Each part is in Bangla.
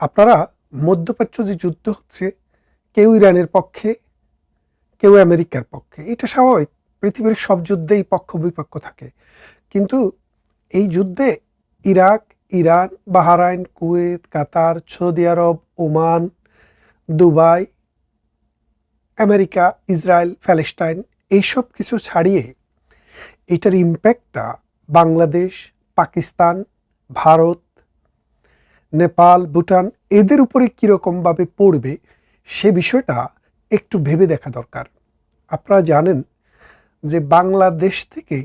আপনারা মধ্যপ্রাচ্য যে যুদ্ধ হচ্ছে, কেউ ইরানের পক্ষে, কেউ আমেরিকার পক্ষে। এটা স্বাভাবিক। পৃথিবীর সব যুদ্ধেই পক্ষ বিপক্ষ থাকে। কিন্তু এই যুদ্ধে Iraq, Iran, Bahrain, Kuwait, Qatar, Saudi Arab, Oman, Dubai, America, Israel, Palestine এইসব কিছু ছাড়িয়ে এটার ইম্প্যাক্টটা বাংলাদেশ, পাকিস্তান, ভারত, নেপাল, ভুটান এদের উপরে কীরকমভাবে পড়বে সে বিষয়টা একটু ভেবে দেখা দরকার। আপনারা জানেন যে বাংলাদেশ থেকে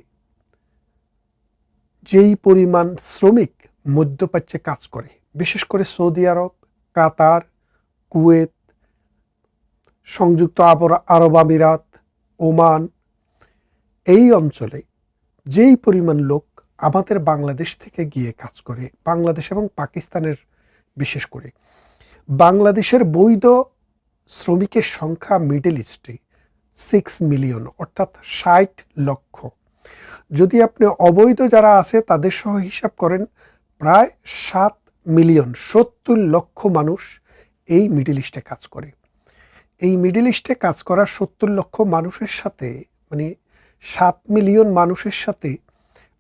যেই পরিমাণ শ্রমিক মধ্যপ্রাচ্যে কাজ করে, বিশেষ করে সৌদি আরব, কাতার, কুয়েত, সংযুক্ত আরব আমিরাত, ওমান, এই অঞ্চলে যেই পরিমাণ লোক আমাদের বাংলাদেশ থেকে গিয়ে কাজ করে, বাংলাদেশ এবং পাকিস্তানের বিশেষ করে, বাংলাদেশের বৈধ শ্রমিকের সংখ্যা মিডল ইস্টে 6 মিলিয়ন, অর্থাৎ 60 লক্ষ। যদি আপনি অবৈধ যারা আছে তাদের সহ হিসাব করেন, প্রায় 7 মিলিয়ন, 70 লক্ষ মানুষ এই মিডল ইস্টে কাজ করে। এই মিডল ইস্টে কাজ করা 70 লক্ষ মানুষের সাথে, মানে 7 মিলিয়ন মানুষের সাথে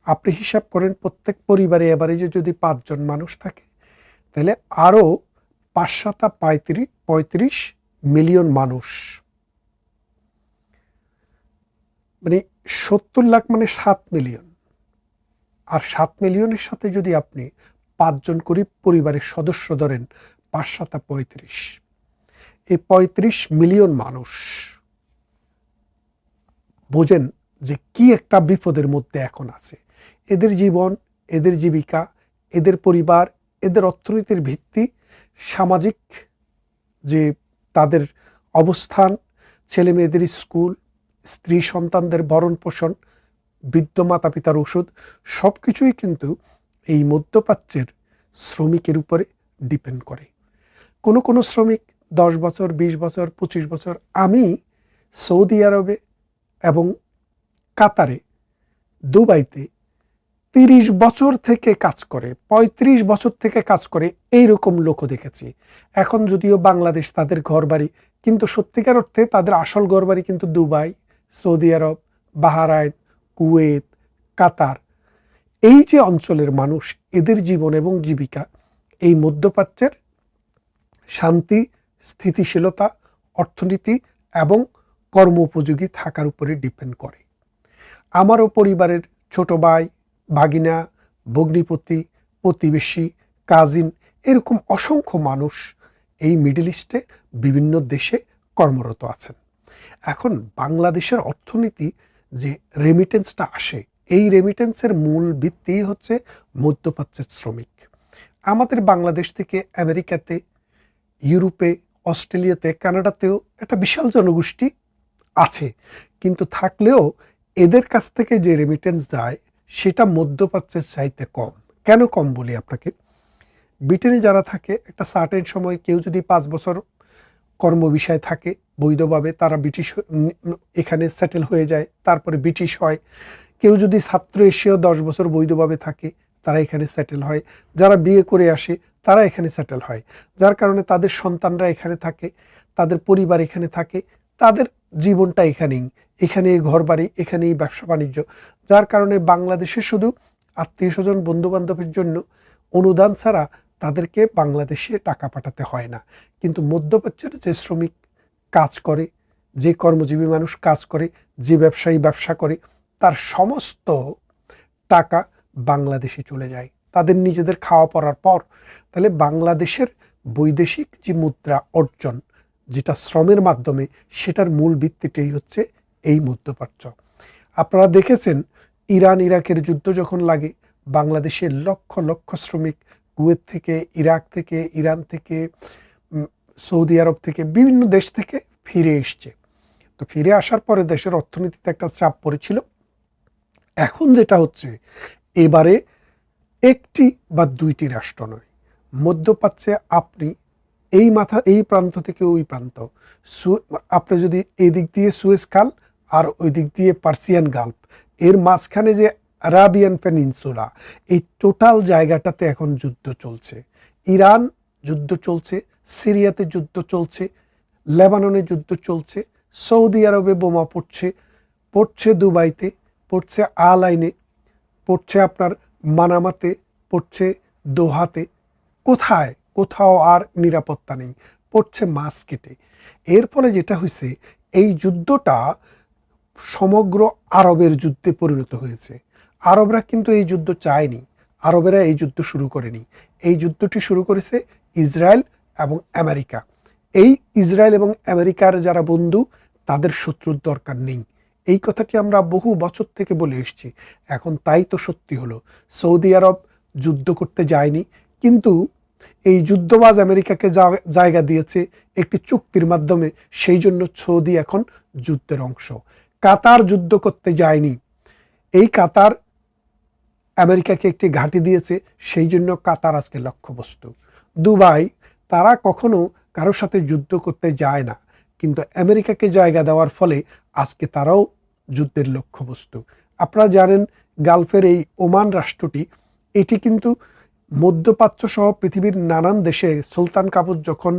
আপনি হিসাব করেন প্রত্যেক পরিবারে এভারেজে যদি 5 জন মানুষ থাকে, তাহলে আরও 5-35 মিলিয়ন মানুষ, মানে 70 লাখ মানে 7 মিলিয়ন। আর 7 মিলিয়নের সাথে যদি আপনি 5 জন করে পরিবারের সদস্য ধরেন, 5-7-35, এই 35 মিলিয়ন মানুষ, বোঝেন যে কি একটা বিপদের মধ্যে এখন আছে। এদের জীবন, এদের জীবিকা, এদের পরিবার, এদের অর্থনীতির ভিত্তি, সামাজিক যে তাদের অবস্থান, ছেলে মেয়েদের স্কুল, স্ত্রী সন্তানদের ভরণ পোষণ, বৃদ্ধ মাতা পিতার ওষুধ, সব কিছুই কিন্তু এই মধ্যপ্রাচ্যের শ্রমিকের উপরে ডিপেন্ড করে। কোনো শ্রমিক 10 বছর, 20 বছর, 25 বছর, আমি সৌদি আরবে এবং কাতারে, দুবাইতে 30 বছর থেকে কাজ করে, 35 বছর থেকে কাজ করে, এইরকম লোকও দেখেছি। এখন যদিও বাংলাদেশ তাদের ঘরবাড়ি, কিন্তু সত্যিকার অর্থে তাদের আসল ঘরবাড়ি কিন্তু দুবাই, সৌদি আরব, বাহরাইন, কুয়েত, কাতার, এই যে অঞ্চলের মানুষ, এদের জীবন এবং জীবিকা এই মধ্যপ্রাচ্যের শান্তি, স্থিতিশীলতা, অর্থনীতি এবং কর্ম উপযোগী থাকার উপরে ডিপেন্ড করে। আমারও পরিবারের ছোট ভাই, ভাগিনা, ভগ্নিপতি, প্রতিবেশী, কাজিন, এরকম অসংখ্য মানুষ এই মিডল ইস্টে বিভিন্ন দেশে কর্মরত আছেন। এখন বাংলাদেশের অর্থনীতি যে রেমিটেন্সটা আসে, এই রেমিটেন্সের মূল ভিত্তি হচ্ছে মধ্যপ্রাচ্যের শ্রমিক। আমাদের বাংলাদেশ থেকে আমেরিকাতে, ইউরোপে, অস্ট্রেলিয়াতে, কানাডাতেও একটা বিশাল জনগোষ্ঠী আছে, কিন্তু থাকলেও এদের কাছ থেকে যে রেমিটেন্স যায় সেটা মধ্যপ্রাচ্যের চাইতে কম। কেন কম বলি আপনাকে, ব্রিটেনে যারা থাকে একটা সার্টেন সময়, কেউ যদি 5 বছর কর্ম বিষয় থাকে বৈধভাবে, তারা ব্রিটিশ এখানে সেটেল হয়ে যায়, তারপরে ব্রিটিশ হয়। কেউ যদি ছাত্র এসেও 10 বছর বৈধভাবে থাকে, তারা এখানে সেটেল হয়। যারা বিয়ে করে আসে তারা এখানে সেটেল হয়, যার কারণে তাদের সন্তানরা এখানে থাকে, তাদের পরিবার এখানে থাকে, তাদের জীবনটা এখানেই, এখানেই ঘর বাড়ি, এখানেই ব্যবসা বাণিজ্য। যার কারণে বাংলাদেশে শুধু আত্মীয় স্বজন, বন্ধুবান্ধবের জন্য অনুদান ছাড়া তাদেরকে বাংলাদেশে টাকা পাঠাতে হয় না। কিন্তু মধ্যপ্রাচ্যের যে শ্রমিক কাজ করে, যে কর্মজীবী মানুষ কাজ করে, যে ব্যবসায়ী ব্যবসা করে, তার সমস্ত টাকা বাংলাদেশে চলে যায় তাদের নিজেদের খাওয়া পড়ার পর। তাহলে বাংলাদেশের বৈদেশিক যে মুদ্রা অর্জন, যেটা শ্রমের মাধ্যমে, সেটার মূল ভিত্তিটাই হচ্ছে এই মধ্যপ্রাচ্য। আপনারা দেখেছেন ইরান ইরাকের যুদ্ধ যখন লাগে, বাংলাদেশের লক্ষ লক্ষ শ্রমিক কুয়েত থেকে, ইরাক থেকে, ইরান থেকে, সৌদি আরব থেকে, বিভিন্ন দেশ থেকে ফিরে এসছে। তো ফিরে আসার পরে দেশের অর্থনীতিতে একটা চাপ পড়েছিল। এখন যেটা হচ্ছে, এবারে একটি বা দুইটি রাষ্ট্র নয়, মধ্যপ্রাচ্যে আপনি এই প্রান্ত থেকে ওই প্রান্ত, আপনি যদি এই দিক দিয়ে সুয়েজ খাল আর ওই দিক দিয়ে পার্সিয়ান গালফ, এর মাঝখানে যে আরাবিয়ান পেনিনসুলা, এই টোটাল জায়গাটাতে এখন যুদ্ধ চলছে। ইরান যুদ্ধ চলছে, সিরিয়াতে যুদ্ধ চলছে, লেবাননে যুদ্ধ চলছে, সৌদি আরবে বোমা পড়ছে, পড়ছে দুবাইতে, পড়ছে আল আইনে, পড়ছে আপনার মানামাতে, পড়ছে দোহাতে। কোথায়? কোথাও আর নিরাপত্তা নেই, পড়ছে মাস্কেটে। এর ফলে যেটা হয়েছে, এই যুদ্ধটা সমগ্র আরবের যুদ্ধে পরিণত হয়েছে। আরবরা কিন্তু এই যুদ্ধ চায়নি, আরবেরা এই যুদ্ধ শুরু করেনি। এই যুদ্ধটি শুরু করেছে ইসরায়েল এবং আমেরিকা। এই ইসরায়েল এবং আমেরিকার যারা বন্ধু, তাদের শত্রুর দরকার নেই। এই কথাটি আমরা বহু বছর থেকে বলে এসেছি, এখন তাই তো সত্যি হলো। সৌদি আরব যুদ্ধ করতে যায়নি, কিন্তু এই যুদ্ধবাজ আমেরিকাকে জায়গা দিয়েছে একটি চুক্তির মাধ্যমে, সেই জন্য সৌদি এখন যুদ্ধের অংশ। কাতার যুদ্ধ করতে যায়নি, এই কাতার আমেরিকাকে একটি ঘাঁটি দিয়েছে, সেই জন্য কাতার আজকে লক্ষ্যবস্তু। দুবাই, তারা কখনো কারোর সাথে যুদ্ধ করতে যায় না, কিন্তু আমেরিকাকে জায়গা দেওয়ার ফলে আজকে তারাও যুদ্ধের লক্ষ্যবস্তু। আপনারা জানেন, গালফের এই ওমান রাষ্ট্রটি, এটি কিন্তু মধ্যপ্রাচ্য সহ পৃথিবীর নানান দেশে সুলতান কাবুস যখন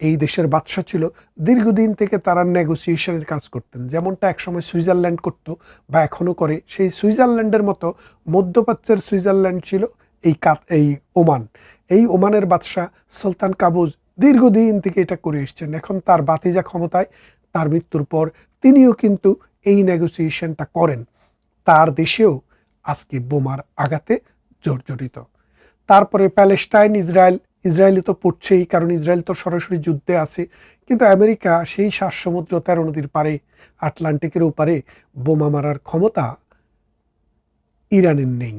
এই দেশের বাদশা ছিল, দীর্ঘদিন থেকে তারা নেগোসিয়েশনের কাজ করতেন, যেমনটা একসময় সুইজারল্যান্ড করত বা এখনও করে। সেই সুইজারল্যান্ডের মতো মধ্যপ্রাচ্যের সুইজারল্যান্ড ছিল এই ওমান। এই ওমানের বাদশা সুলতান কাবুস দীর্ঘদিন থেকে এটা করে এসছেন। এখন তার বাতিজা ক্ষমতায়, তার মৃত্যুর পর তিনিও কিন্তু এই নেগোসিয়েশনটা করেন। তার দেশেও আজকে বোমার আঘাতে জর্জরিত। তারপরে প্যালেস্টাইন, ইসরায়েলি তো পড়ছেই, কারণ ইসরায়েল তো সরাসরি যুদ্ধে আছে। কিন্তু আমেরিকা সেই 7 সমুদ্র 13 নদীর পারে, আটলান্টিকের ওপারে বোমা মারার ক্ষমতা ইরানের নেই।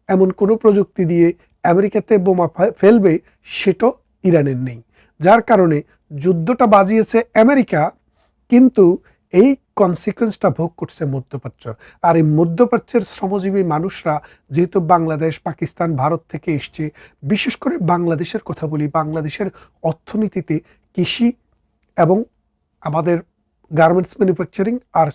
এমন কোনো প্রযুক্তি দিয়ে আমেরিকাতে বোমা ফেলবে, সেটা ইরানের নেই। যার কারণে যুদ্ধটা বাজিয়েছে আমেরিকা, কিন্তু এই কনসিকুয়েন্সটা ভোগ করছে মধ্যপ্রাচ্য। আর এই মধ্যপ্রাচ্যের শ্রমজীবী মানুষরা যেহেতু বাংলাদেশ, পাকিস্তান, ভারত থেকে এসছে, বিশেষ করে বাংলাদেশের কথা বলি, বাংলাদেশের অর্থনীতিতে কৃষি এবং আমাদের গার্মেন্টস ম্যানুফ্যাকচারিং আর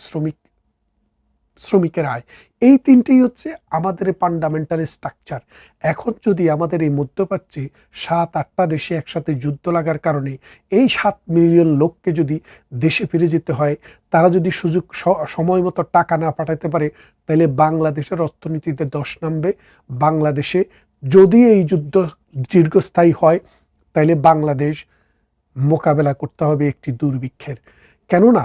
শ্রমিকের আয়, এই তিনটেই হচ্ছে আমাদের ফান্ডামেন্টাল স্ট্রাকচার। এখন যদি আমাদের এই মধ্যপ্রাচ্যে 7-8টা দেশে একসাথে যুদ্ধ লাগার কারণে এই 7 মিলিয়ন লোককে যদি দেশে ফিরে যেতে হয়, তারা যদি সময় মতো টাকা না পাঠাতে পারে, তাহলে বাংলাদেশের অর্থনীতিতে ধস নামবে। বাংলাদেশে যদি এই যুদ্ধ দীর্ঘস্থায়ী হয়, তাহলে বাংলাদেশ মোকাবেলা করতে হবে একটি দুর্ভিক্ষের। কেননা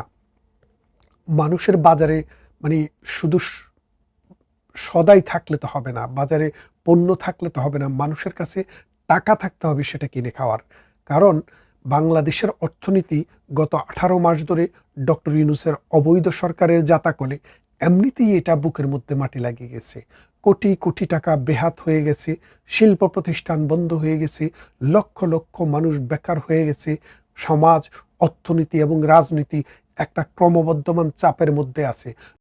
মানুষের বাজারে মানে শুধু সদাই থাকলে তো হবে না, বাজারে পণ্য থাকলে তো হবে না, মানুষের কাছে টাকা থাকতে হবে সেটা কিনে খাওয়ার। কারণ বাংলাদেশের অর্থনীতি গত 18 মাস ধরে ডক্টর ইউনূসের অবৈধ সরকারের জাতাকলে এমনিতেই এটা বুকের মধ্যে মাটি লাগিয়ে গেছে। কোটি কোটি টাকা বেহাত হয়ে গেছে, শিল্প প্রতিষ্ঠান বন্ধ হয়ে গেছে, লক্ষ লক্ষ মানুষ বেকার হয়ে গেছে। সমাজ, অর্থনীতি এবং রাজনীতি একটা ক্রমবর্ধমান চাপের মধ্যে আছে।